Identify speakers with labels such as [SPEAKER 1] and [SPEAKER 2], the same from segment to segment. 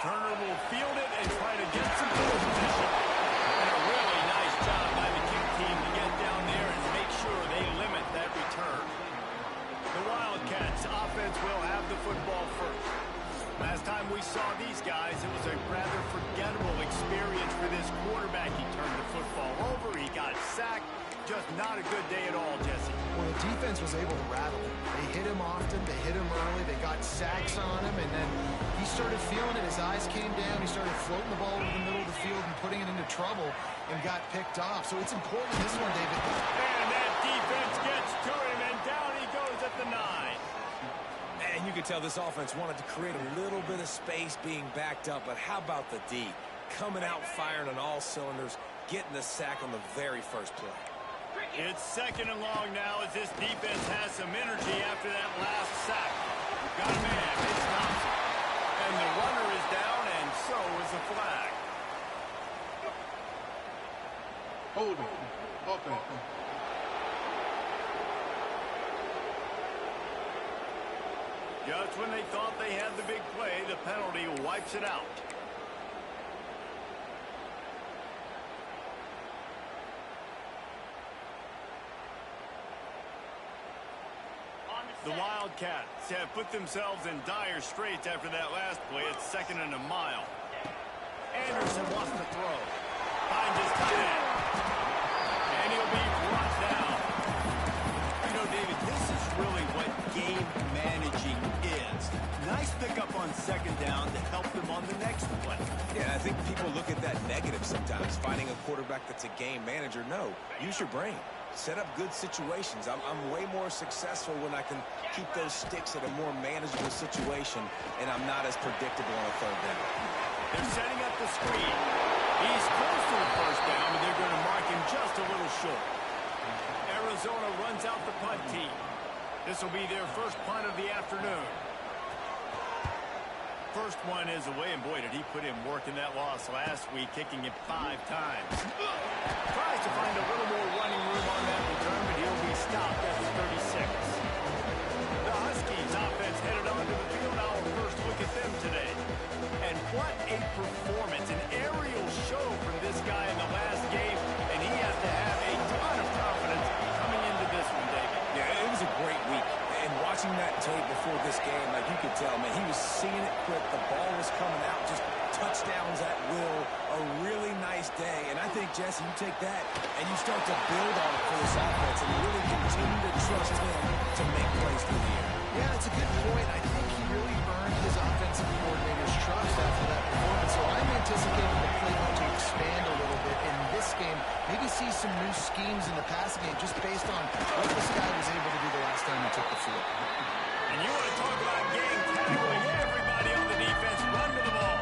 [SPEAKER 1] Turner will field it and try to get some field position. And a really nice job by the kick team to get down there and make sure they limit that return. The Wildcats offense will have the football first. Last time we saw these guys, it was a rather forgettable experience for this quarterback. He turned the football over, he got sacked. Just not a good day at all, Jesse.
[SPEAKER 2] Well, the defense was able to rattle him. They hit him often, they hit him early, they got sacks on him, and then he started feeling it. His eyes came down, he started floating the ball over the middle of the field and putting it into trouble and got picked off. So it's important, this one, David.
[SPEAKER 1] And that defense gets to him, and down he goes at the 9.
[SPEAKER 3] And you could tell this offense wanted to create a little bit of space being backed up, but how about the D? Coming out firing on all cylinders, getting the sack on the very first play.
[SPEAKER 1] It's 2nd and long now as this defense has some energy after that last sack. Got a man, it's Thompson. And the runner is down, and so is the flag.
[SPEAKER 4] Hold on. Offense.
[SPEAKER 1] Just when they thought they had the big play, the penalty wipes it out. The Wildcats have put themselves in dire straits after that last play. It's 2nd and a mile. Anderson wants to throw. Finds his tight end. And he'll be brought down. You know, David, this is really what game managing is. Nice pickup on 2nd down to help them on the next play.
[SPEAKER 3] Yeah, I think people look at that negative sometimes, finding a quarterback that's a game manager. No, use your brain. Set up good situations. I'm way more successful when I can keep those sticks at a more manageable situation, and I'm not as predictable on a 3rd down.
[SPEAKER 1] They're setting up the screen. He's close to the 1st down, but they're going to mark him just a little short. Arizona runs out the punt team. This will be their first punt of the afternoon. First one is away, and boy, did he put in work in that loss last week, kicking it 5 times. Tries to find a little more running room on that return, but he'll be stopped at the 36. The Huskies offense headed onto the field. Our first look at them today. And what a performance, an aerial show from this guy in the last game, and he has to have a ton of confidence coming into this one, David.
[SPEAKER 3] Yeah, it was a great week. And watching that tape before this game, like you could tell, man, he was seeing it quick. The ball was coming out, just touchdowns at will. A really nice day. And I think, Jesse, you take that and you start to build on it for this offense and really continue to trust him to make plays through the air.
[SPEAKER 2] Yeah, that's a good point. I think he really earned his offensive coordinator's trust after that performance. So I'm anticipating the playbook to expand a little bit in this game. Maybe see some new schemes in the passing game just based on what this guy was able to do the last time he took the field.
[SPEAKER 1] And you want to talk about game tackling. Everybody on the defense run to the ball.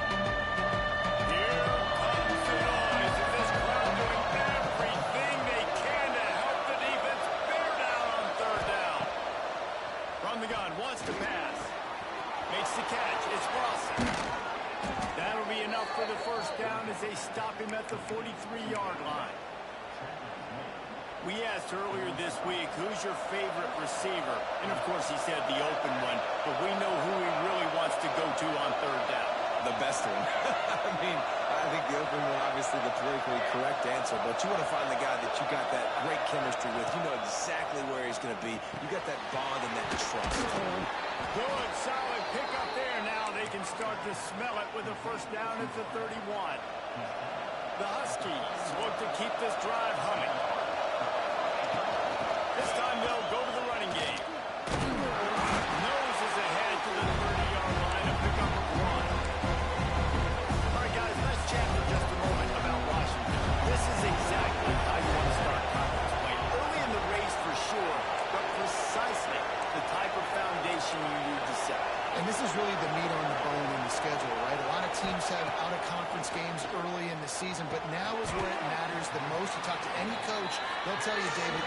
[SPEAKER 1] Here comes the noise of this crowd doing everything they can to help the defense bear down on 3rd down. From the gun, wants to pass. Makes the catch. It's Lawson. That'll be enough for the 1st down as they stop him at the 43-yard line. We asked earlier this week, who's your favorite receiver? And, of course, he said the open one, but we know who he really wants to go to on 3rd down.
[SPEAKER 3] The best one. I mean, I think the open one, obviously the politically correct answer, but you want to find the guy that you got that great chemistry with. You know exactly where he's going to be. You got that bond and that trust.
[SPEAKER 1] Good, solid pickup there. Now they can start to smell it with a 1st down at the 31. The Huskies look to keep this drive humming. This time they'll go to the running game. Noses ahead to the 30-yard line to pick up a 1. All right, guys, let's chat for just a moment about Washington. This is exactly how you want to start conference play. Early in the race for sure, but precisely the type of foundation you need to set.
[SPEAKER 2] And this is really the meat on the bone in the schedule, right? A lot of teams have out-of-conference games early in the season, but now is where it matters the most. You talk to any coach, they'll tell you, David,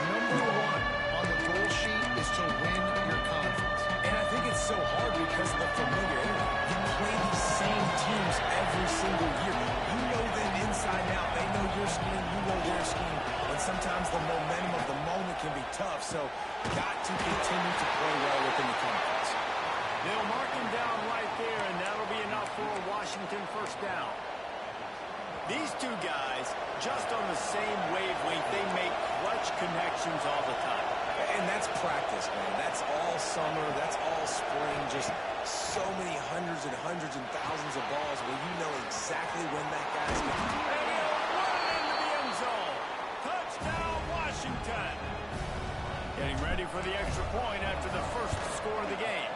[SPEAKER 2] number 1 on the goal sheet is to win your conference.
[SPEAKER 3] And I think it's so hard because of the familiarity. You play these same teams every single year. You know them inside out. They know your scheme, you know their scheme. And sometimes the momentum of the moment can be tough, so got to continue to play well within the conference.
[SPEAKER 1] They'll mark him down right there, and that'll be enough for a These two guys, just on the same wavelength, they make clutch connections all the time.
[SPEAKER 3] And that's practice, man. That's all summer. That's all spring. Just so many hundreds and hundreds and thousands of balls where you know exactly when that guy's going to do it.
[SPEAKER 1] And he'll run into the end zone. Touchdown, Washington. Getting ready for the extra point after the first score of the game.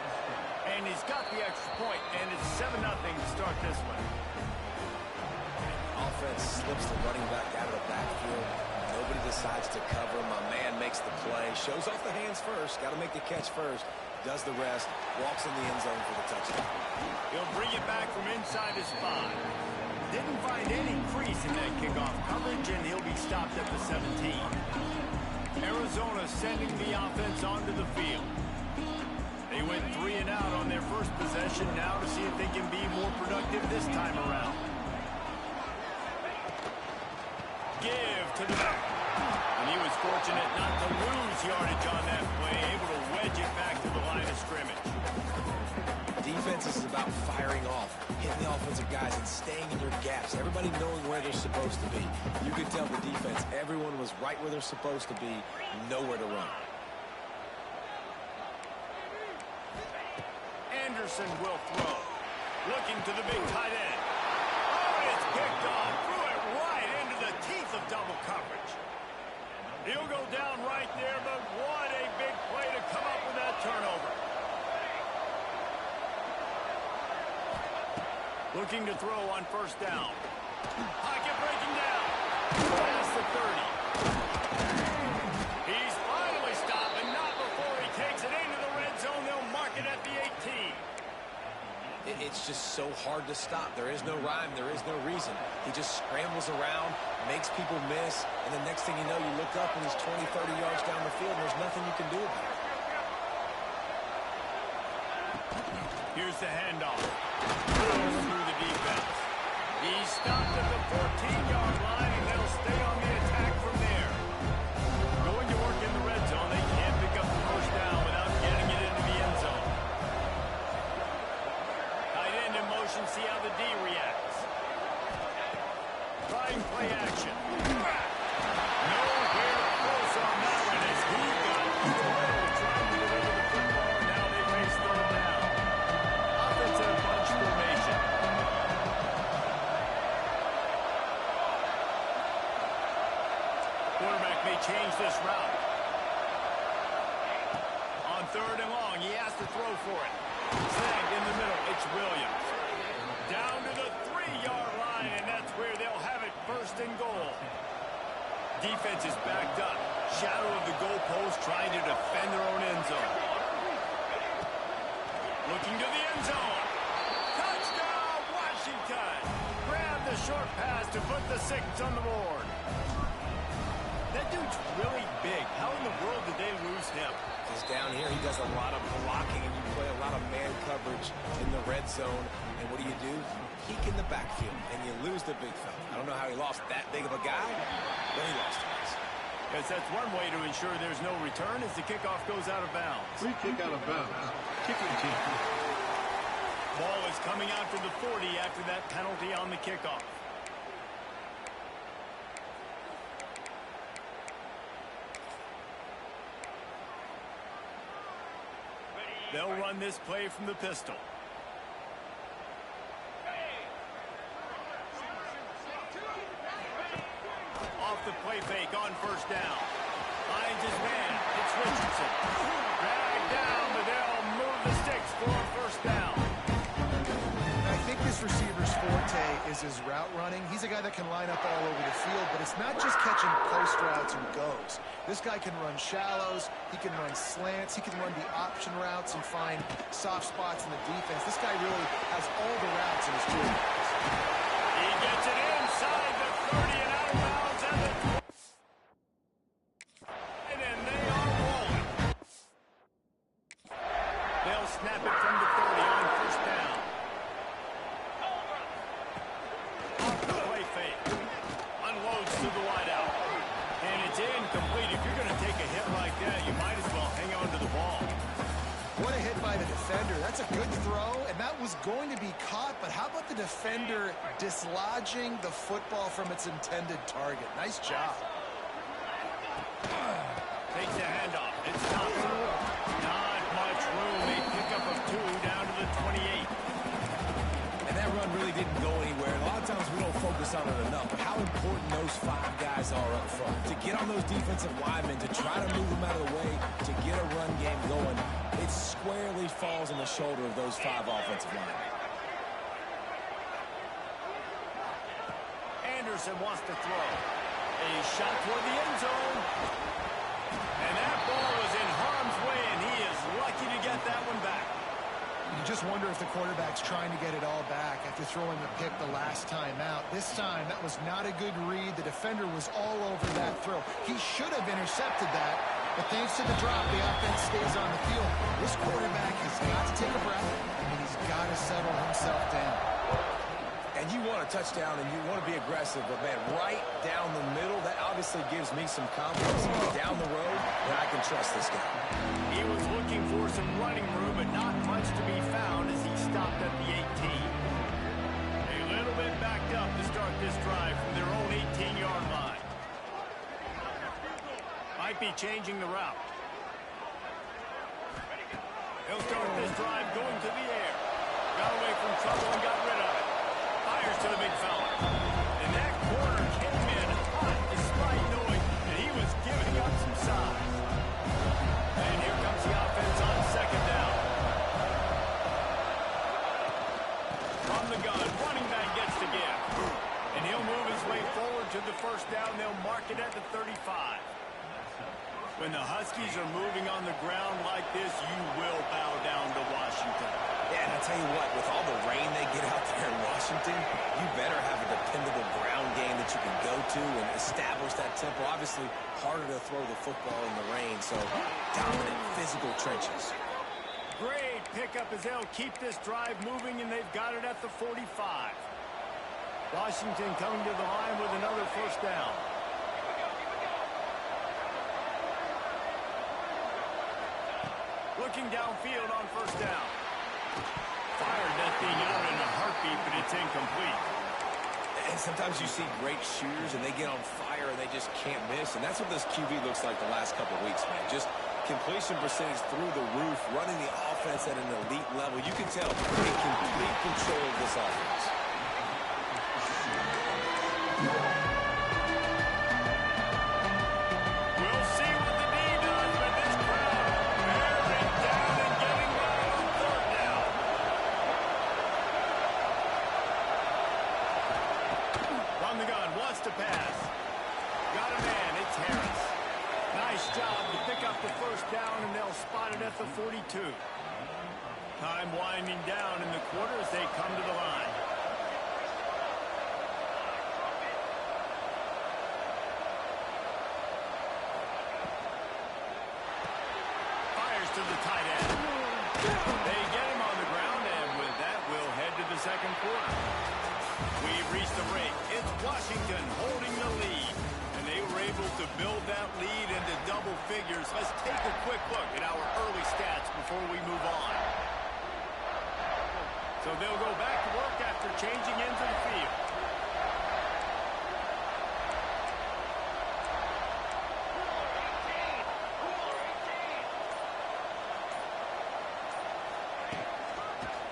[SPEAKER 1] And he's got the extra point, and it's 7-0 to start this one.
[SPEAKER 3] Offense slips the running back out of the backfield. Nobody decides to cover. My man makes the play. Shows off the hands first. Got to make the catch first. Does the rest. Walks in the end zone for the touchdown.
[SPEAKER 1] He'll bring it back from inside his 5. Didn't find any crease in that kickoff coverage, and he'll be stopped at the 17. Arizona sending the offense onto the field. They went 3 and out on their first possession. Now to see if they can be more productive this time around. Give to the back. And he was fortunate not to lose yardage on that play, able to wedge it back to the line of scrimmage.
[SPEAKER 3] Defense is about firing off, hitting the offensive guys and staying in your gaps. Everybody knowing where they're supposed to be. You could tell the defense, everyone was right where they're supposed to be, nowhere to run.
[SPEAKER 1] Anderson will throw. Looking to the big tight end. Oh, it's picked off. Threw it right into the teeth of double coverage. He'll go down right there, but what a big play to come up with that turnover. Looking to throw on first down. Pocket breaking down. Past the 30. He's finally stopped, and not before he takes it into the red zone. They'll mark it at the 18.
[SPEAKER 3] It's just so hard to stop. There is no rhyme. There is no reason. He just scrambles around, makes people miss, and the next thing you know, you look up and he's 20, 30 yards down the field, and there's nothing you can do about it.
[SPEAKER 1] Here's the handoff. Throws through the defense. He's stopped at the 14-yard line, and they'll stay on the attack from there. Going to work in the red zone, they can't pick up the first down without getting it into the end zone. Tight end in motion, see how the D reacts. Trying play action. Nowhere close on that one as he got through, trying to deliver the football. Now they face third down. Offensive bunch formation. Quarterback may change this route. On 3rd and long, he has to throw for it. Snagged in the middle, it's Williams. Down to the 3-yard line, and that's where they'll have it, 1st and goal. Defense is backed up. Shadow of the goalpost, trying to defend their own end zone. Looking to the end zone. Touchdown, Washington. Grab the short pass to put the 6 on the board. That dude's really big. How in the world did they lose him?
[SPEAKER 3] He's down here. He does a lot of blocking, and you play a lot of man coverage in the red zone. And what do? Peek in the backfield, and you lose the big fella. I don't know how he lost that big of a guy, but he lost him.
[SPEAKER 1] Because that's one way to ensure there's no return as the kickoff goes out of bounds.
[SPEAKER 4] Free kick out of bounds. Kicking team.
[SPEAKER 1] Ball is coming out to the 40 after that penalty on the kickoff. They'll run this play from the pistol. Off the play fake on first down. Finds his man. It's Richardson. Dragged down, but they'll move the sticks for a first down.
[SPEAKER 2] I think this receiver's forte is his route running. He's a guy that can line up all over the field, but it's not just catching post routes and goes. This guy can run shallows, he can run slants, he can run the option routes and find soft spots in the defense. This guy really has all the routes in his toolbox.
[SPEAKER 1] He gets it inside the 30 and out of bounds at the 20. And they are rolling. They'll snap it from the 30 on first down. Off the play fake. Unloads to the wideout. And it's incomplete. If you're going to take a hit like that, you might as well hang on to the ball.
[SPEAKER 2] What a hit by by the defender. That's a good throw, and that was going to be caught, but how about the defender dislodging the football from its intended target? Nice job.
[SPEAKER 1] Takes the handoff. It's Thompson. Not much room. A pickup of 2 down to the 28.
[SPEAKER 3] And that run really didn't go anywhere. And a lot of times we don't focus on it enough, but how important those 5 guys are up front. To get on those defensive linemen, to try to move them out of the way, to get a run game going, it squarely falls on the shoulder of those 5 offensive linemen.
[SPEAKER 1] Anderson wants to throw. A shot toward the end zone. And that ball was in harm's way, and he is lucky to get that one back.
[SPEAKER 2] You just wonder if the quarterback's trying to get it all back after throwing the pick the last time out. This time, that was not a good read. The defender was all over that throw. He should have intercepted that, but thanks to the drop, the offense stays on the field. This quarterback has got to take a breath, and he's got to settle himself down.
[SPEAKER 3] And you want a touchdown, and you want to be aggressive, but, man, right down the middle, that obviously gives me some confidence down the road that I can trust this guy.
[SPEAKER 1] He was looking for some running room, but not much to be found as he stopped at the 18. A little bit backed up to start this drive from their own 18-yard line. Might be changing the route. He'll start this drive going to the air. Got away from trouble and got rid of it. Fires to the big fella. And that corner came in hot despite knowing that he was giving up some size. And here comes the offense on second down. From the gun, running back gets to give. And he'll move his way forward to the first down. They'll mark it at the 35. When the Huskies are moving on the ground like this, you will bow down to Washington.
[SPEAKER 3] Yeah, and I'll tell you what, with all the rain they get out there in Washington, you better have a dependable ground game that you can go to and establish that tempo. Obviously, harder to throw the football in the rain, so dominant physical trenches.
[SPEAKER 1] Great pickup as they'll keep this drive moving, and they've got it at the 45. Washington coming to the line with another first down. Looking downfield on first down. Fired that thing out in a heartbeat, but it's incomplete.
[SPEAKER 3] And sometimes you see great shooters, and they get on fire, and they just can't miss. And that's what this QB looks like the last couple of weeks, man. Just completion percentage through the roof, running the offense at an elite level. You can tell in complete control of this offense.
[SPEAKER 1] We'll see what the D does, but this crowd bearing down and getting right on third down. From the gun, wants to pass. Got a man, it's Harris. Nice job to pick up the first down, and they'll spot it at the 42. Time winding down in the quarter as they come to the line. Fires to the tight end. They get him on the ground, and with that, we'll head to the second quarter. We've reached the break. It's Washington holding the lead, and they were able to build that lead into double figures. Let's take a quick look at our early stats before we move on. So they'll go back to work after changing into the field.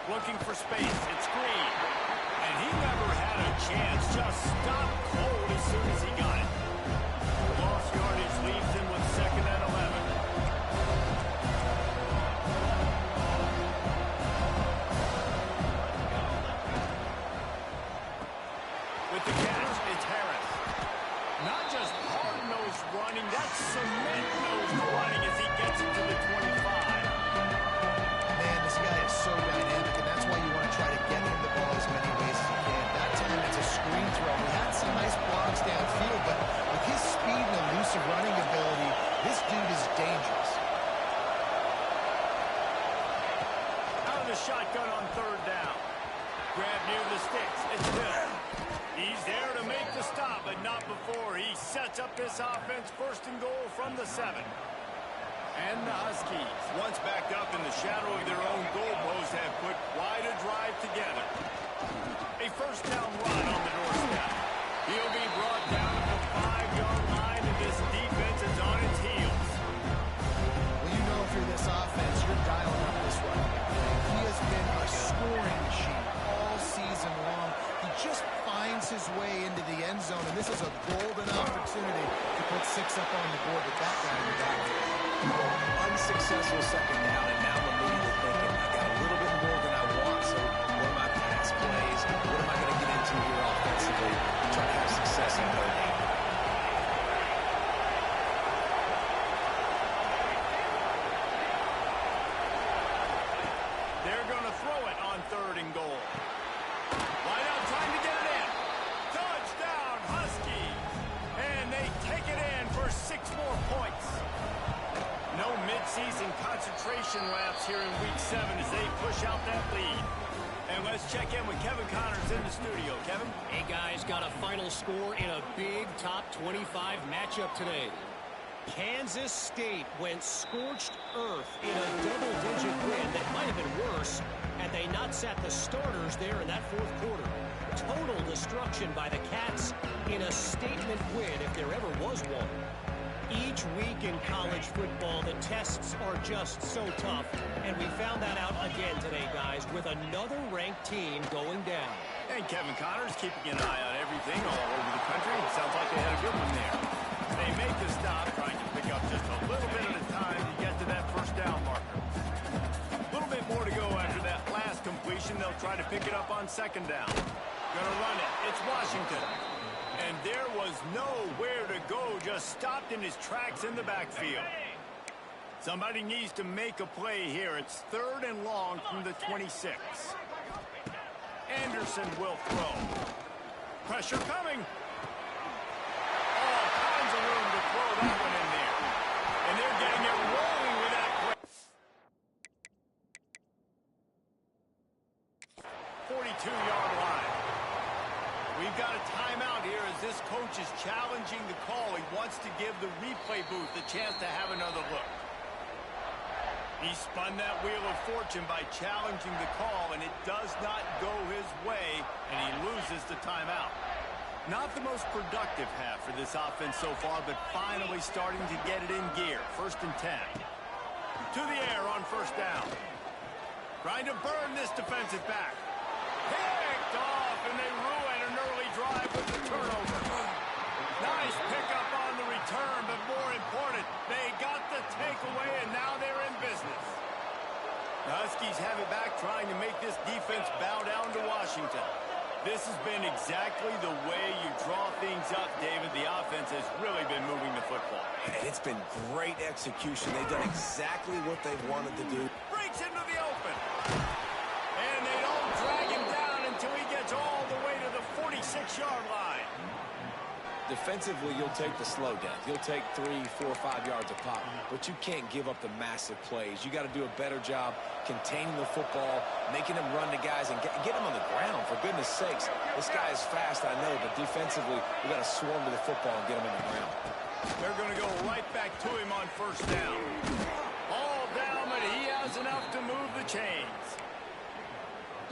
[SPEAKER 1] Looking for space. It's Green. And he never had a chance. Just stopped cold as soon as he got it. Lost yardage leaves him with second and 11. With the catch, it's Harris. Not just hard-nosed running, that's cement-nosed running as he gets it to the 25.
[SPEAKER 2] Man, this guy is so dynamic, and that's why you want to try to get him the ball as many ways as you can. That time it's a screen throw. He had some nice blocks downfield, but with his speed and elusive running ability, this dude is dangerous.
[SPEAKER 1] Out of the shotgun on third down. Grab near the sticks. It's Hill. He's there to make the stop, but not before. He sets up this offense first and goal from the 7. And the Huskies, once backed up in the shadow of their own goalpost, have put quite a drive together. A first down run on the doorstep. He'll be brought down at the 5-yard line, and this defense is on its heels.
[SPEAKER 2] Well, you know, through this offense, you're dialing up this running back. He has been a scoring machine all season long. He just finds his way into the end zone, and this is a golden opportunity to put 6 up on the board with that guy in the backfield.
[SPEAKER 3] Unsuccessful second down, and now I'm immediately thinking, I got a little bit more than I want, so what are my pass plays? What am I going to get into here offensively to try to have success in third down?
[SPEAKER 1] They're going to throw it on 3rd and goal. Wide out, trying to get it in. Touchdown, Huskies. And they take it in for 6 more points. No mid-season concentration laps here in Week 7 as they push out that lead. And let's check in with Kevin Connors in the studio. Kevin?
[SPEAKER 5] Hey, guys, got a final score in a big top 25 matchup today. Kansas State went scorched earth in a double-digit win that might have been worse had they not sat the starters there in that 4th quarter. Total destruction by the Cats in a statement win if there ever was one. Each week in college football, the tests are just so tough, and we found that out again today, guys, with another ranked team going down.
[SPEAKER 1] And Kevin Connors keeping an eye on everything all over the country. It sounds like they had a good one there. They make the stop, trying to pick up just a little bit at a time to get to that first down marker. A little bit more to go after that last completion. They'll try to pick it up on 2nd down. Gonna run it. It's Washington. And there was nowhere to go, just stopped in his tracks in the backfield. Somebody needs to make a play here. It's 3rd and long from the 26. Anderson will throw. Pressure coming. All kinds of room to throw that one in there. And they're getting it rolling with that play. 42-yard line. We've got a timeout here as this coach is challenging the call. He wants to give the replay booth a chance to have another look. He spun that wheel of fortune by challenging the call, and it does not go his way, and he loses the timeout. Not the most productive half for this offense so far, but finally starting to get it in gear. 1st and 10. To the air on 1st down. Trying to burn this defensive back. Picked off, and they ruin an early drive with the turnover. Nice pickup on the return, but more important, they got the takeaway, and now they're in business. The Huskies have it back, trying to make this defense bow down to Washington. This has been exactly the way you draw things up, David. The offense has really been moving the football.
[SPEAKER 3] And it's been great execution. They've done exactly what they've wanted to do.
[SPEAKER 1] Breaks into the open. And they don't drag him down until he gets all the way to the 46-yard line.
[SPEAKER 3] Defensively, you'll take the slow down. You'll take 3, 4, 5 yards a pop, but you can't give up the massive plays. You got to do a better job containing the football, making them run to guys, and get them on the ground, for goodness sakes. This guy is fast, I know, but defensively, we got to swarm to the football and get him on the ground.
[SPEAKER 1] They're going to go right back to him on 1st down. All down, but he has enough to move the chains.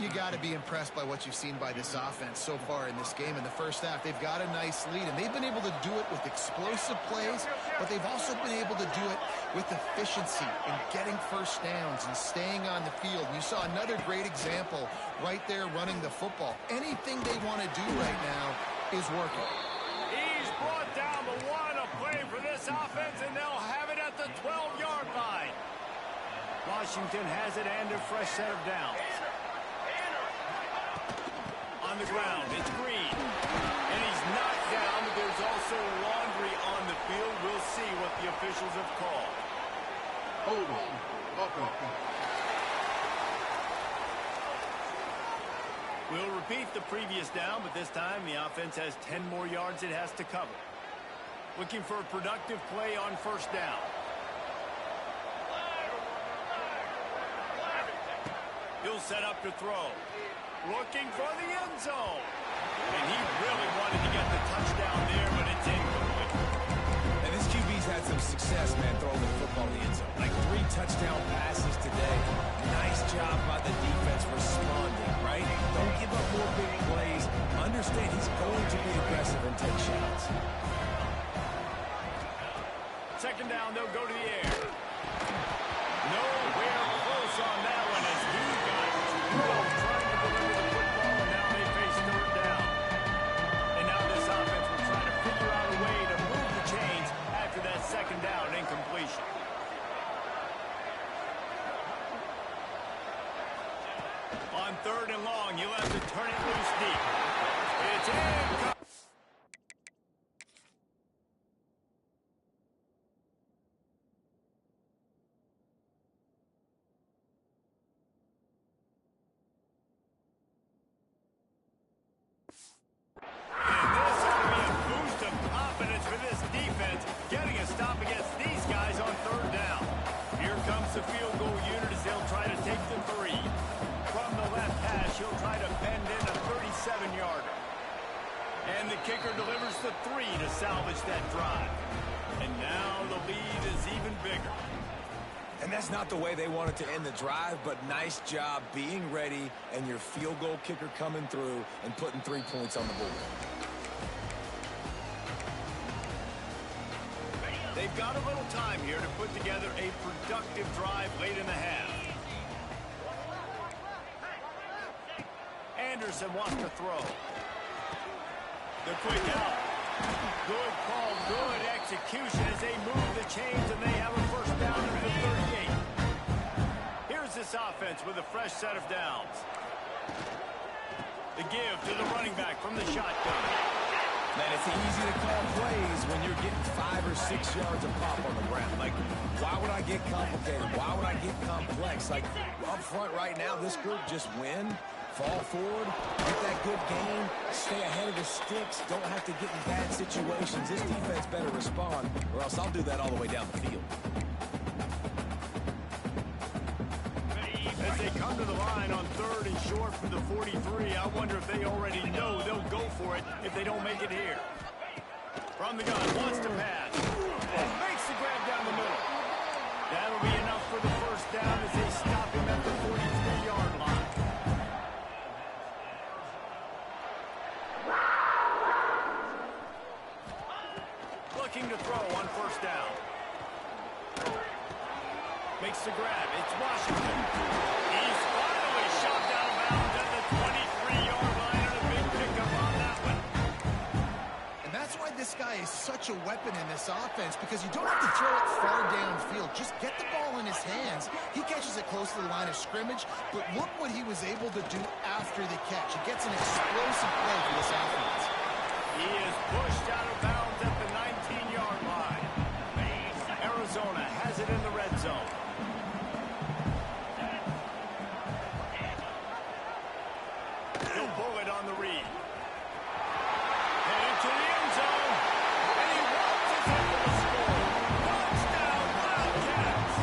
[SPEAKER 2] You got to be impressed by what you've seen by this offense so far in this game. In the first half, they've got a nice lead, and they've been able to do it with explosive plays, but they've also been able to do it with efficiency and getting first downs and staying on the field. You saw another great example right there running the football. Anything they want to do right now is working.
[SPEAKER 1] He's brought down the 1, a play for this offense, and they'll have it at the 12-yard line. Washington has it and a fresh set of downs. On the ground, it's Green. And he's knocked down, but there's also laundry on the field. We'll see what the officials have called. We'll repeat the previous down, but this time the offense has 10 more yards it has to cover. Looking for a productive play on 1st down. He'll set up to throw. Looking for the end zone. And he really wanted to get the touchdown there, but it's incomplete.
[SPEAKER 3] And this QB's he's had some success, man, throwing the football in the end zone. Like 3 touchdown passes today. Nice job by the defense responding, right? Don't give up more big plays. Understand he's going to be aggressive and take shots.
[SPEAKER 1] Second down, they'll go to the air. Nowhere close on that one as he got through trying to deliver the football, and now they face third down. And now this offense will try to figure out a way to move the chains after that second down incompletion. On third and long, you'll have to turn it loose deep. It's in. Getting a stop against these guys on third down. Here comes the field goal unit as they'll try to take the 3. From the left hash, he'll try to bend in a 37-yarder. And the kicker delivers the 3 to salvage that drive. And now the lead is even bigger.
[SPEAKER 3] And that's not the way they wanted to end the drive, but nice job being ready and your field goal kicker coming through and putting 3 points on the board.
[SPEAKER 1] They've got a little time here to put together a productive drive late in the half. Anderson wants to throw. The quick out. Good call, good execution as they move the chains and they have a first down at the 38. Here's this offense with a fresh set of downs. The give to the running back from the shotgun.
[SPEAKER 3] Man, it's easy to call plays when you're getting 5 or 6 yards of pop on the ground. Like, why would I get complicated? Why would I get complex? Like, up front right now, this group just win, fall forward, get that good game, stay ahead of the sticks, don't have to get in bad situations. This defense better respond, or else I'll do that all the way down the field.
[SPEAKER 1] As they come to the line on third and short from the 43, I wonder if they already know they'll go for it if they don't make it here. From the gun, wants to pass. And makes the grab down the middle. That'll be enough for the first down as they stop him at the 43-yard line. Looking to throw on first down. Makes the grab. It's Washington. He's finally shoved out of bounds at the 23-yard line and a big pickup on that one.
[SPEAKER 2] And that's why this guy is such a weapon in this offense, because you don't have to throw it far downfield. Just get the ball in his hands. He catches it close to the line of scrimmage, but look what he was able to do after the catch. He gets an explosive play for this offense.
[SPEAKER 1] He is pushed out of bounds at the 19-yard line. Arizona has it in the red zone. He'll pull it on the read. Headed to the end zone. And he launches it for the score. Touchdown, Wildcats.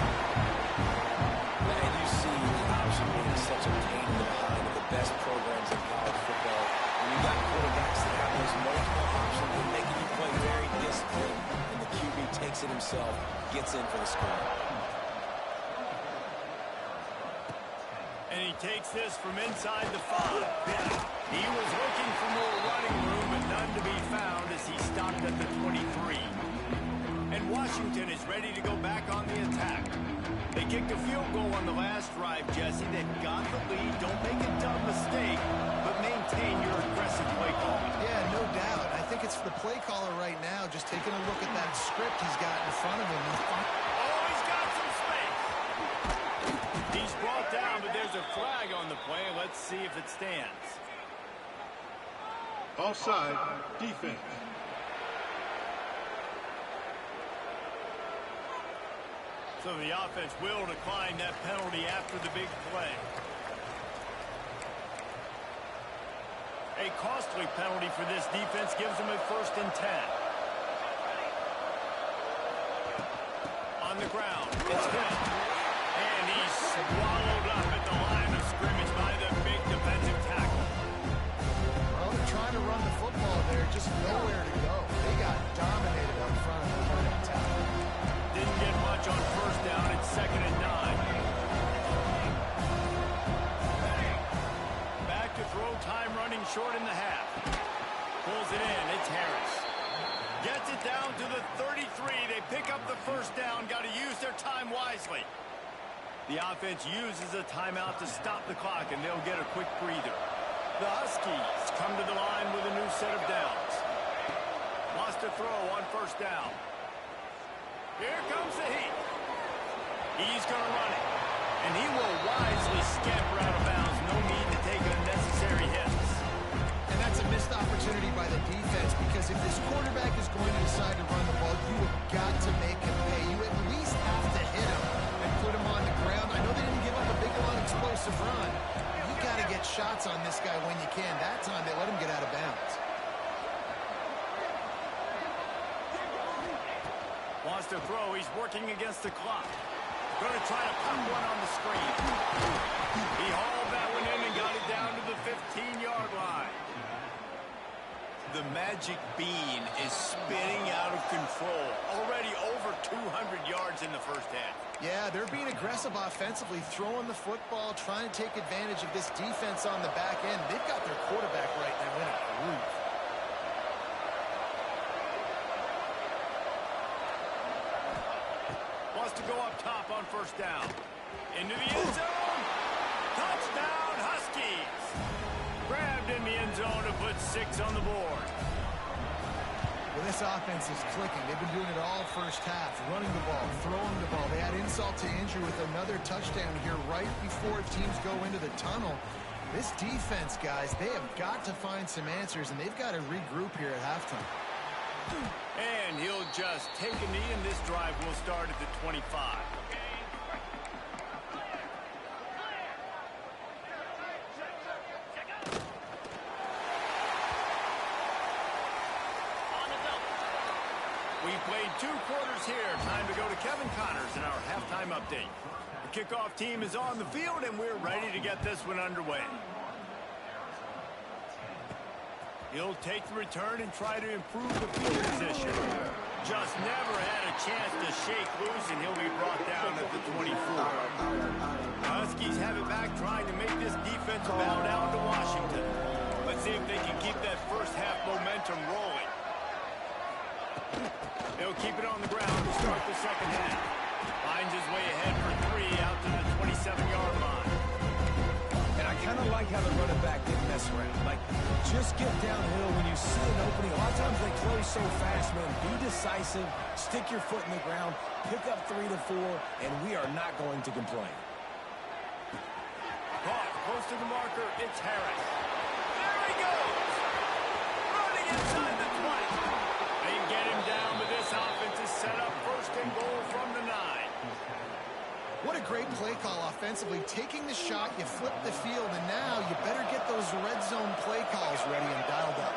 [SPEAKER 3] Man, you see the option being such a pain in the behind of the best programs in college football. When you got quarterbacks that have those multiple options and making you play very disciplined, and the QB takes it himself, gets in for the score.
[SPEAKER 1] And he takes this from inside the 5. He was looking for more running room, but none to be found as he stopped at the 23. And Washington is ready to go back on the attack. They kicked a field goal on the last drive, Jesse. They've got the lead. Don't make a dumb mistake, but maintain your aggressive play call.
[SPEAKER 2] Yeah, no doubt. I think it's the play caller right now, just taking a look at that script he's got in front of him.
[SPEAKER 1] Oh, he's got some space. He's brought down, but there's a flag on the play. Let's see if it stands.
[SPEAKER 4] Offside, defense.
[SPEAKER 1] So the offense will decline that penalty after the big play. A costly penalty for this defense gives them a 1st and 10. On the ground, it's good. And he's swallowed up at the line of scrimmage by the big defensive tackle.
[SPEAKER 2] Well, they're trying to run the football there, just nowhere to go. They got dominated up front of the running attack.
[SPEAKER 1] short in the half. Pulls it in. It's Harris. Gets it down to the 33. They pick up the first down. Got to use their time wisely. The offense uses a timeout to stop the clock, and they'll get a quick breather. The Huskies come to the line with a new set of downs. Lost a throw on first down. Here comes the heat. He's going to run it. And he will wisely scamper out of bounds. No need to take unnecessary hits.
[SPEAKER 2] And that's a missed opportunity by the defense, because if this quarterback is going to decide to run the ball, you have got to make him pay. You at least have to hit him and put him on the ground. I know they didn't give up a big long explosive run. You got to get shots on this guy when you can. That time they let him get out of bounds.
[SPEAKER 1] Wants to throw. He's working against the clock. Going to try to pop one on the screen. He hauled that one in and got it down to the 15-yard line. The magic bean is spinning out of control. Already over 200 yards in the first half.
[SPEAKER 2] Yeah, they're being aggressive offensively, throwing the football, trying to take advantage of this defense on the back end. They've got their quarterback right now in a groove.
[SPEAKER 1] Wants to go up top on first down. Into the end zone. Touchdown, Huskies. Grabbed in the end zone to put 6 on the board.
[SPEAKER 2] Well, this offense is clicking. They've been doing it all first half, running the ball, throwing the ball. They had insult to injury with another touchdown here right before teams go into the tunnel. This defense, guys, they have got to find some answers, and they've got to regroup here at halftime.
[SPEAKER 1] And he'll just take a knee, and this drive will start at the 25. We played 2 quarters here. Time to go to Kevin Connors in our halftime update. The kickoff team is on the field, and we're ready to get this one underway. He'll take the return and try to improve the field position. Just never had a chance to shake loose, and he'll be brought down at the 24. The Huskies have it back, trying to make this defense bow down to Washington. Let's see if they can keep that first half momentum rolling. They'll keep it on the ground to start the second half. Finds his way ahead for 3 out to the 27-yard line.
[SPEAKER 3] And I kind of like how the running back didn't mess around. Like, just get downhill when you see an opening. A lot of times they close so fast, man. Be decisive, stick your foot in the ground, pick up 3 to 4, and we are not going to complain.
[SPEAKER 1] Caught close to the marker. It's Harris. There he goes. Running inside the 20. They get him down, but this offense is set up first and goal from the 9.
[SPEAKER 2] What a great play call offensively. Taking the shot, you flip the field, and now you better get those red zone play calls ready and dialed up.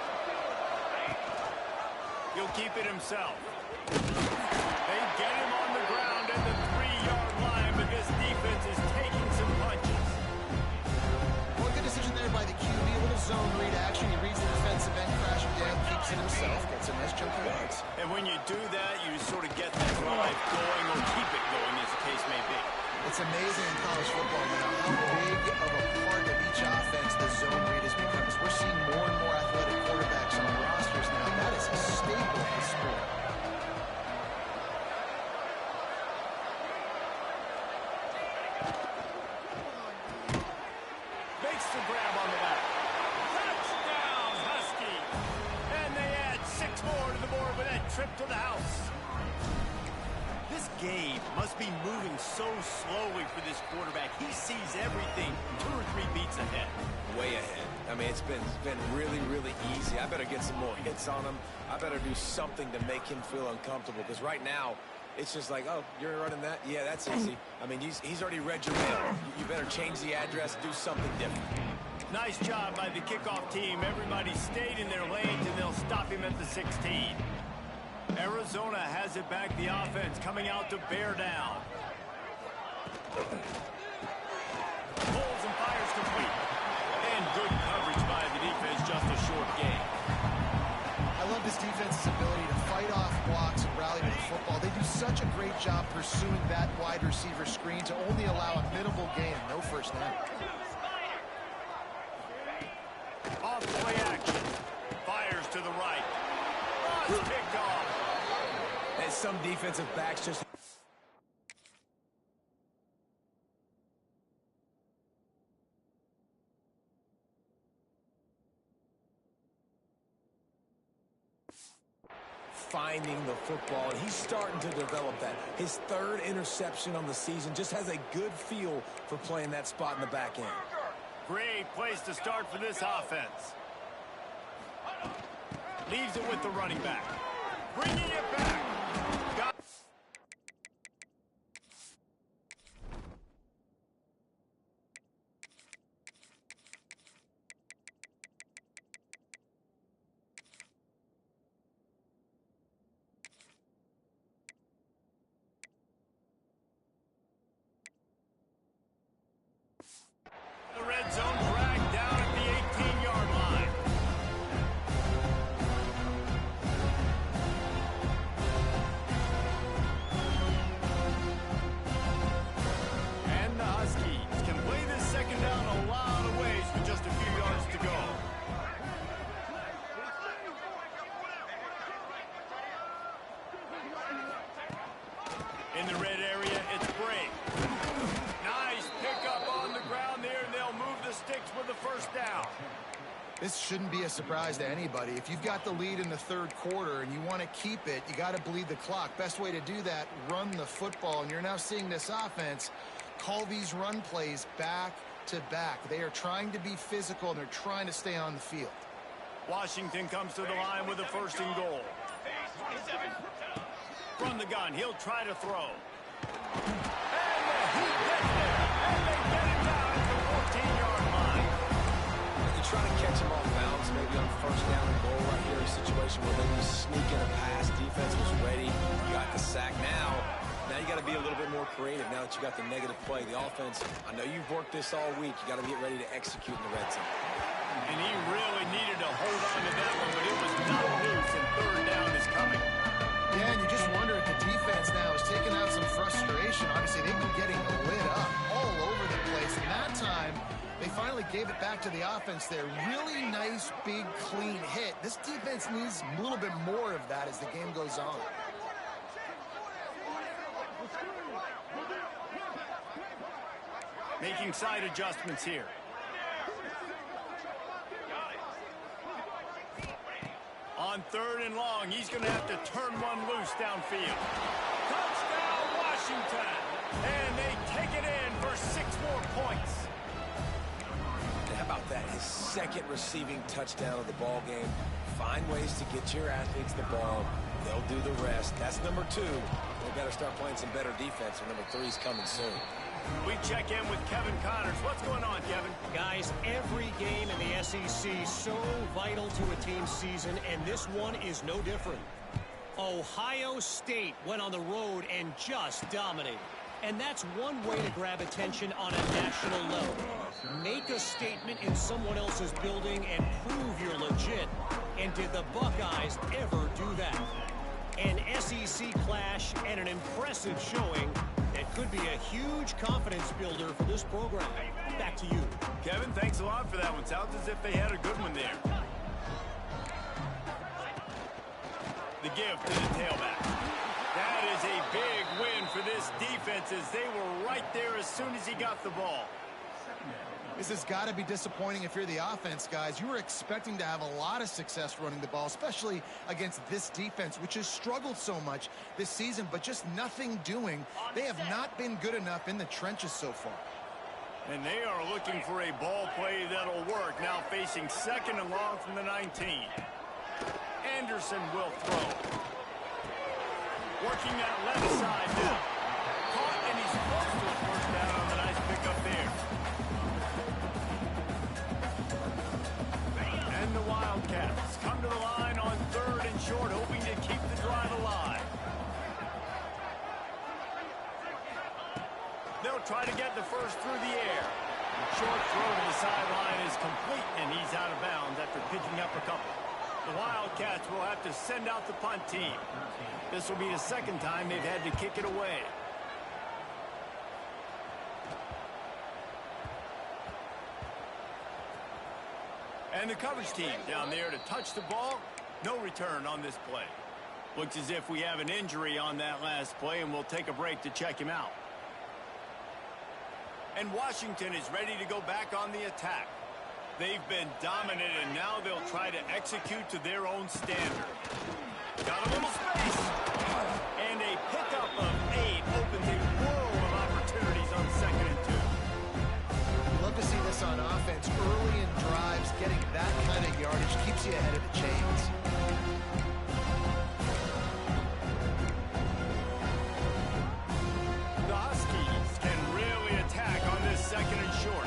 [SPEAKER 1] He'll keep it himself. They get him on the ground at the 3-yard line, but this defense is taking some punches.
[SPEAKER 2] Well, good decision there by the QB. A little zone read action. He reads the defensive end, crashing down, keeps it himself, gets a nice chunk of yards.
[SPEAKER 1] And when you do that, you sort of get that drive going or keep it going, as the case may be.
[SPEAKER 2] It's amazing in college football now how big of a part of each offense the zone read has become. As we're seeing more and more athletic quarterbacks on rosters now. That is a staple of the sport.
[SPEAKER 1] Makes the grab on the back. Touchdown, Huskies! And they add 6 more to the board with that trip to the house. This game must be moving so slowly for this quarterback. He sees everything 2 or 3 beats ahead.
[SPEAKER 3] Way ahead. I mean, it's been really, really easy. I better get some more hits on him. I better do something to make him feel uncomfortable, because right now, it's just like, oh, you're running that? Yeah, that's easy. I mean, he's already read your mail. You better change the address, do something different.
[SPEAKER 1] Nice job by the kickoff team. Everybody stayed in their lanes, and they'll stop him at the 16. Arizona has it back. The offense coming out to bear down. Pulls and fires complete. And good coverage by the defense, just a short gain.
[SPEAKER 2] I love this defense's ability to fight off blocks and rally to the football. They do such a great job pursuing that wide receiver screen to only allow a minimal gain, no first down.
[SPEAKER 1] Off play
[SPEAKER 3] Some defensive backs just... finding the football, and he's starting to develop that. His third interception on the season, just has a good feel for playing that spot in the back end.
[SPEAKER 1] Great place to start for this offense. Leaves it with the running back. Bringing it back. Got the red zone drag down at the 18-yard line. And the Huskies can play this second down a lot of ways with just a few yards to go. In the red area, it's Bray. Nice pickup on the ground there, and they'll move the sticks with the first down.
[SPEAKER 2] This shouldn't be a surprise to anybody. If you've got the lead in the third quarter and you want to keep it, you got to bleed the clock. Best way to do that, run the football. And you're now seeing this offense call these run plays back to back. They are trying to be physical, and they're trying to stay on the field.
[SPEAKER 1] Washington comes to the line with a first and goal. From the gun, he'll try to throw. And he gets there, and they get it down at the 14-yard line.
[SPEAKER 3] You try to catch him off bounds, maybe on first down and goal right here, a situation where maybe you sneak in a pass, defense was ready, you got the sack. Now you got to be a little bit more creative now that you got the negative play. The offense, I know you've worked this all week, you got to get ready to execute in the red zone.
[SPEAKER 1] And he really needed to hold on to that one, but it was not loose, and third down is coming.
[SPEAKER 2] Yeah, and you just wonder if the defense now is taking out some frustration. Obviously, they've been getting lit up all over the place. And that time, they finally gave it back to the offense there. Really nice, big, clean hit. This defense needs a little bit more of that as the game goes on.
[SPEAKER 1] Making side adjustments here. On third and long, he's going to have to turn one loose downfield. Touchdown, Washington! And they take it in for 6 more points.
[SPEAKER 3] And how about that? His second receiving touchdown of the ball game. Find ways to get your athletes the ball. They'll do the rest. That's number 2. They better start playing some better defense, or number 3 is coming soon.
[SPEAKER 1] We check in with Kevin Connors. What's going on, Kevin?
[SPEAKER 5] Guys, every game in the SEC so vital to a team's season, and this one is no different. Ohio State went on the road and just dominated. And that's one way to grab attention on a national level. Make a statement in someone else's building and prove you're legit. And did the Buckeyes ever do that? An SEC clash and an impressive showing that could be a huge confidence builder for this program. Back to you.
[SPEAKER 1] Kevin, thanks a lot for that one. Sounds as if they had a good one there. The give to the tailback. That is a big win for this defense as they were right there as soon as he got the ball.
[SPEAKER 2] This has got to be disappointing if you're the offense, guys. You were expecting to have a lot of success running the ball, especially against this defense, which has struggled so much this season, but just nothing doing. They have not been good enough in the trenches so far.
[SPEAKER 1] And they are looking for a ball play that'll work. Now facing second and long from the 19. Anderson will throw. Working that left side now. Caught, and he's forced to first down on the nice pickup there. And the Wildcats come to the line on third and short, hoping to keep the drive alive. They'll try to get the first through the air. Short throw to the sideline is complete, and he's out of bounds after picking up a couple. The Wildcats will have to send out the punt team. This will be the second time they've had to kick it away. And the coverage team down there to touch the ball. No return on this play. Looks as if we have an injury on that last play, and we'll take a break to check him out. And Washington is ready to go back on the attack. They've been dominant, and now they'll try to execute to their own standard. Got a little space. And a pickup of 8 opens a world of opportunities on 2nd and 2.
[SPEAKER 2] Love to see this on offense. Early in drives, getting that kind of yardage keeps you ahead of the chains.
[SPEAKER 1] The Huskies can really attack on this 2nd and short.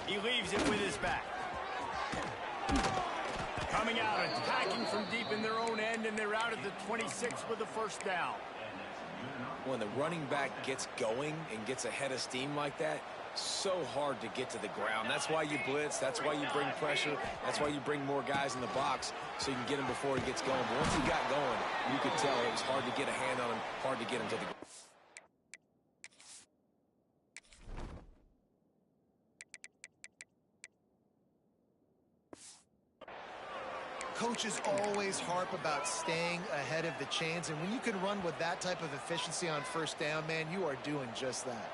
[SPEAKER 1] He leaves it with his back. Coming out, attacking from deep in their own end, and they're out at the 26 with a first down.
[SPEAKER 3] When the running back gets going and gets ahead of steam like that, so hard to get to the ground. That's why you blitz. That's why you bring pressure. That's why you bring more guys in the box so you can get him before he gets going. But once he got going, you could tell it was hard to get a hand on him, hard to get him to the ground.
[SPEAKER 2] Coaches always harp about staying ahead of the chains, and when you can run with that type of efficiency on first down, man, you are doing just that.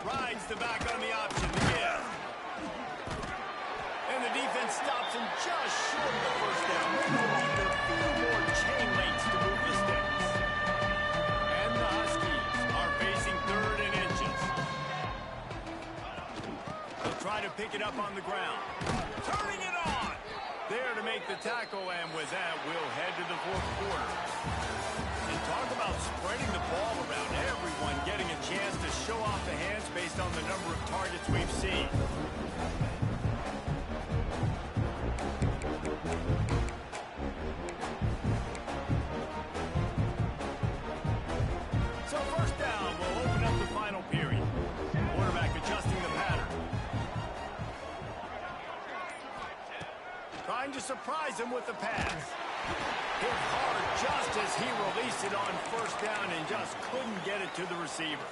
[SPEAKER 1] Rides the back on the option. Yeah. And the defense stops him just short of the first down. Maybe a few more chain links to move the sticks. And the Huskies are facing 3rd and inches. They'll try to pick it up on the ground. Turning it on. There to make the tackle, and with that, we'll head to the 4th quarter. And talk about spreading the ball around. Everyone getting a chance to show off the hands based on the number of targets we've seen. So 1st down will open up the final period. Quarterback adjusting the pattern. Trying to surprise him with the pass. Hit hard just as he released it on 1st down and just couldn't get it to the receiver.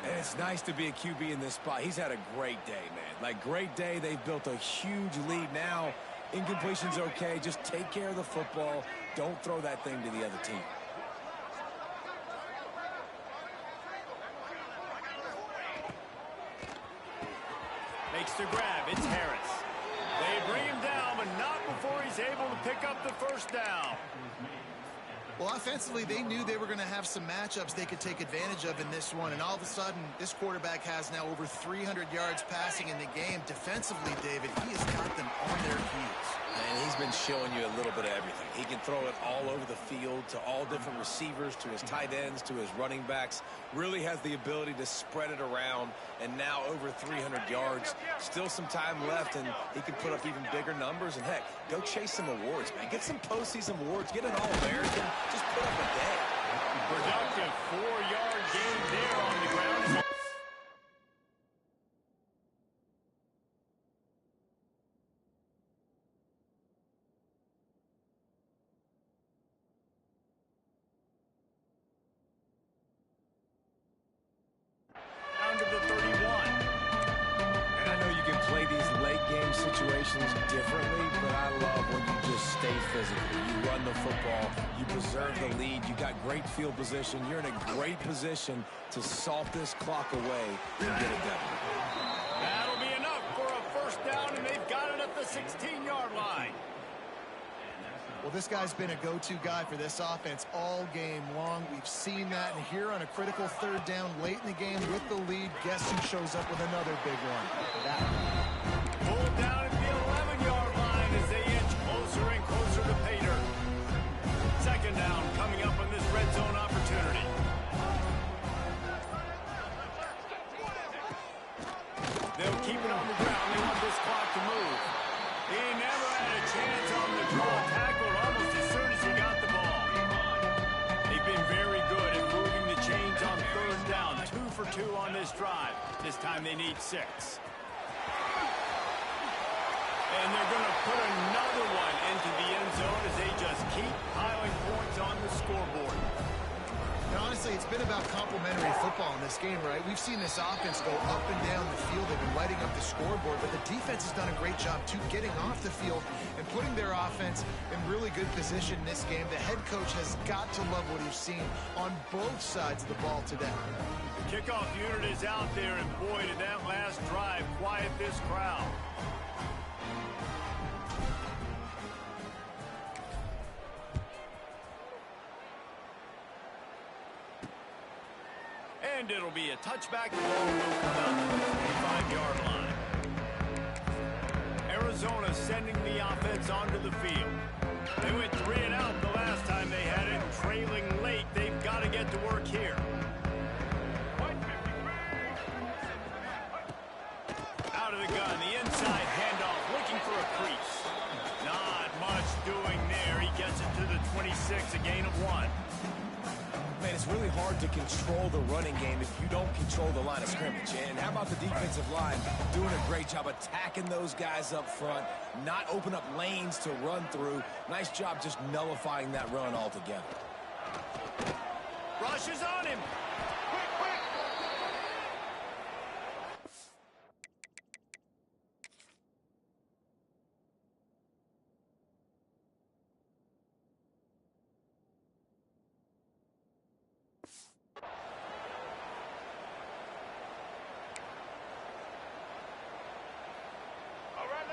[SPEAKER 3] And it's nice to be a QB in this spot. He's had a great day, man. Like, great day. They've built a huge lead now. Incompletion's okay. Just take care of the football. Don't throw that thing to the other team.
[SPEAKER 1] Makes the grab. It's Harris. They bring him down, but not before he's able to pick up the 1st down.
[SPEAKER 2] Well, offensively, they knew they were going to have some matchups they could take advantage of in this one, and all of a sudden, this quarterback has now over 300 yards passing in the game. Defensively, David, he has got them on their heels.
[SPEAKER 3] And he's been showing you a little bit of everything. He can throw it all over the field to all different receivers, to his tight ends, to his running backs. Really has the ability to spread it around, and now over 300 yards. Still some time left, and he can put up even bigger numbers. And, heck, go chase some awards, man. Get some postseason awards. Get an All-American. Just put up a day.
[SPEAKER 1] Productive 4-yard gain there on the ground. Down to the 31.
[SPEAKER 3] And I know you can play these late game situations differently, but I love when you just stay physical. You run the football, you preserve the lead, you got great field position, you're in a great position to salt this clock away and get it done.
[SPEAKER 1] That'll be enough for a 1st down, and they've got it at the 16-yard line.
[SPEAKER 2] Well, this guy's been a go-to guy for this offense all game long. We've seen that, and here on a critical 3rd down late in the game with the lead, guess who shows up with another big one? That one.
[SPEAKER 1] Pulled down at the 11-yard line as they inch closer and closer to pay dirt. 2nd down coming up on this red zone opportunity. They'll keep it on the ground. They want this clock to move. He never had a chance on the draw. Tackled almost as soon as he got the ball. They've been very good at moving the chains on 3rd down. 2 for 2 on this drive. This time they need 6. And they're going to put another one into the end zone as they just keep piling points on the scoreboard.
[SPEAKER 2] And honestly, it's been a about complementary football in this game, right? We've seen this offense go up and down the field. They've been lighting up the scoreboard, but the defense has done a great job, too, getting off the field and putting their offense in really good position in this game. The head coach has got to love what he's seen on both sides of the ball today.
[SPEAKER 1] The kickoff unit is out there, and boy, did that last drive quiet this crowd. And it'll be a touchback. The ball will come out to the 25-yard line. Arizona sending the offense onto the field. They went 3 and out the last time they had it, and trailing late. They've got to get to work here. Out of the gun, the inside handoff, looking for a crease. Not much doing there. He gets it to the 26, a gain of 1.
[SPEAKER 3] Man, it's really hard to control the running game if you don't control the line of scrimmage. And how about the defensive line doing a great job attacking those guys up front, not open up lanes to run through. Nice job just nullifying that run altogether.
[SPEAKER 1] Rushes on him.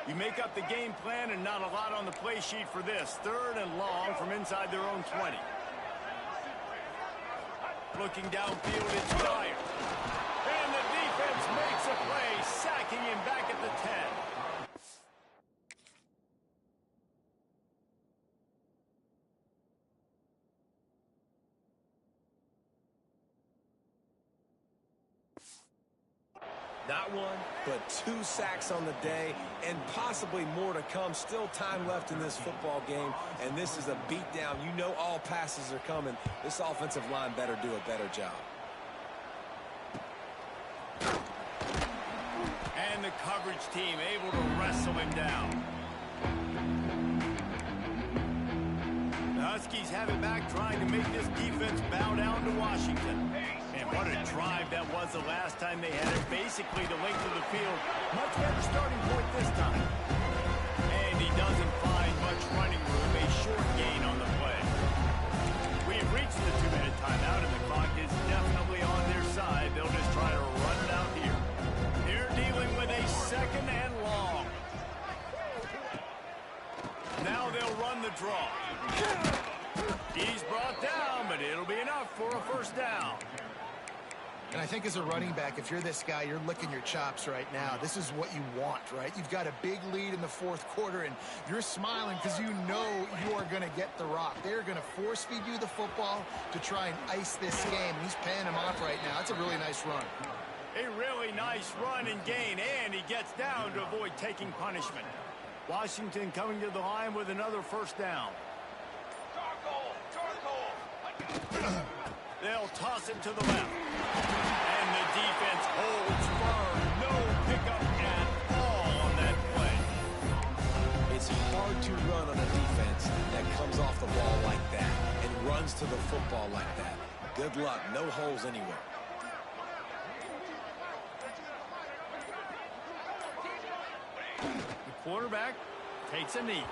[SPEAKER 1] You make up the game plan, and not a lot on the play sheet for this. 3rd and long from inside their own 20. Looking downfield, it's Dyer. And the defense makes a play, sacking him back at the 10.
[SPEAKER 3] Not 1, but 2 sacks on the day, and possibly more to come. Still time left in this football game, and this is a beatdown. You know all passes are coming. This offensive line better do a better job.
[SPEAKER 1] And the coverage team able to wrestle him down. The Huskies have it back, trying to make this defense bow down to Washington. And what a drive that was the last time they had it. Basically the length of the field. Much better starting point this time. And he doesn't find much running room. A short gain on the play. We've reached the 2-minute timeout, and the clock is definitely on their side. They'll just try to run it out here. They're dealing with a 2nd and long. Now they'll run the draw. He's brought down, but it'll be enough for a 1st down.
[SPEAKER 2] And I think as a running back, if you're this guy, you're licking your chops right now. This is what you want, right? You've got a big lead in the 4th quarter, and you're smiling because you know you are going to get the rock. They're going to force-feed you the football to try and ice this game. He's paying him off right now. It's a really nice run.
[SPEAKER 1] A really nice run and gain, and he gets down to avoid taking punishment. Washington coming to the line with another 1st down. They'll toss it to the left. And the defense holds firm. No pickup at all on that play.
[SPEAKER 3] It's hard to run on a defense that comes off the ball like that and runs to the football like that. Good luck. No holes anywhere.
[SPEAKER 1] The quarterback takes a knee.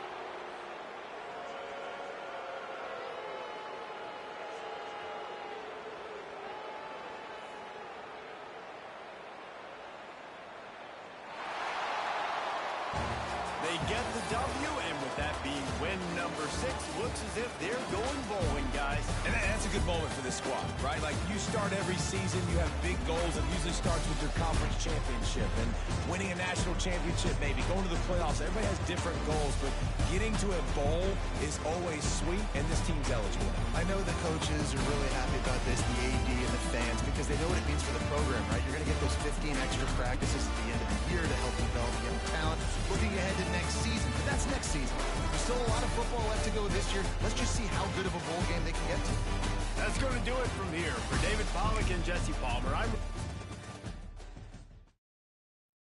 [SPEAKER 1] They get the W, and with that being win number 6, looks as if they're going bowling, guys.
[SPEAKER 3] And that's a good moment for this squad, right? Like, you start every season, you have big goals. It usually starts with your conference championship and winning a national championship, maybe going to the playoffs. Everybody has different goals, but getting to a bowl is always sweet, and this team's eligible.
[SPEAKER 2] I know the coaches are really happy about this, the AD and the fans, because they know what it means for the program, right? You're going to get those 15 extra practices at the end of the year to help develop young talent. Looking ahead to next season, but that's next season. There's still a lot of football left to go this year. Let's just see how good of a bowl game they can get to.
[SPEAKER 1] That's going to do it from here. For David Pollack and Jesse Palmer, I'm